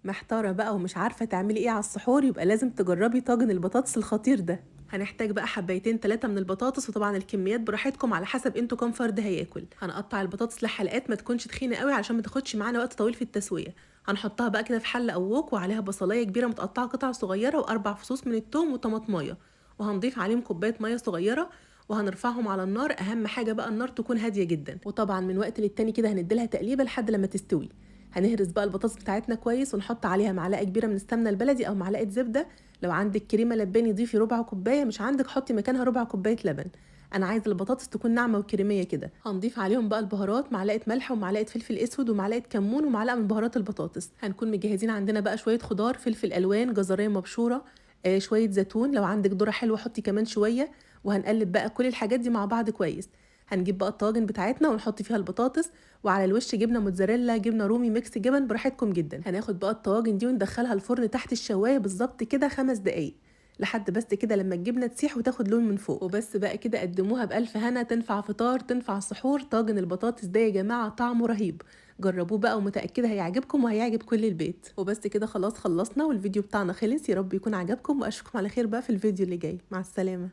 محتارة بقى ومش عارفة تعملي ايه على السحور؟ يبقى لازم تجربي طاجن البطاطس الخطير ده. هنحتاج بقى حبايتين 3 من البطاطس، وطبعا الكميات براحتكم على حسب انتوا كام فرد هياكل. هنقطع البطاطس لحلقات ما تكونش تخينه قوي علشان ما تاخدش معانا وقت طويل في التسويه. هنحطها بقى كده في حله او وok، وعليها بصلايه كبيره متقطعه قطع صغيره واربع فصوص من الثوم وطماطمايه، وهنضيف عليهم كوبايه ميه صغيره، وهنرفعهم على النار. اهم حاجه بقى النار تكون هاديه جدا، وطبعا من وقت للتاني كده هنديلها تقليبه لحد لما تستوي. هنهرس بقى البطاطس بتاعتنا كويس، ونحط عليها معلقه كبيره من السمنه البلدي او معلقه زبده. لو عندك كريمه لباني ضيفي ربع كوبايه، مش عندك حطي مكانها ربع كوبايه لبن. انا عايزه البطاطس تكون ناعمه وكريميه كده. هنضيف عليهم بقى البهارات، معلقه ملح ومعلقه فلفل اسود ومعلقه كمون ومعلقه من بهارات البطاطس. هنكون مجهزين عندنا بقى شويه خضار، فلفل الوان، جزريه مبشوره، شويه زيتون، لو عندك ذره حلوه حطي كمان شويه. وهنقلب بقى كل الحاجات دي مع بعض كويس. هنجيب بقى الطاجن بتاعتنا ونحط فيها البطاطس، وعلى الوش جبنه موتزاريلا، جبنه رومي، ميكس جبن براحتكم جدا. هناخد بقى الطواجن دي وندخلها الفرن تحت الشوايه بالظبط كده 5 دقايق، لحد بس كده لما الجبنه تسيح وتاخد لون من فوق. وبس بقى كده قدموها بألف هنا، تنفع فطار تنفع سحور. طاجن البطاطس ده يا جماعه طعمه رهيب، جربوه بقى ومتأكدة هيعجبكم وهيعجب كل البيت. وبس كده خلاص خلصنا، والفيديو بتاعنا خلص. يا رب يكون عجبكم، واشوفكم على خير بقى في الفيديو اللي جاي. مع السلامة.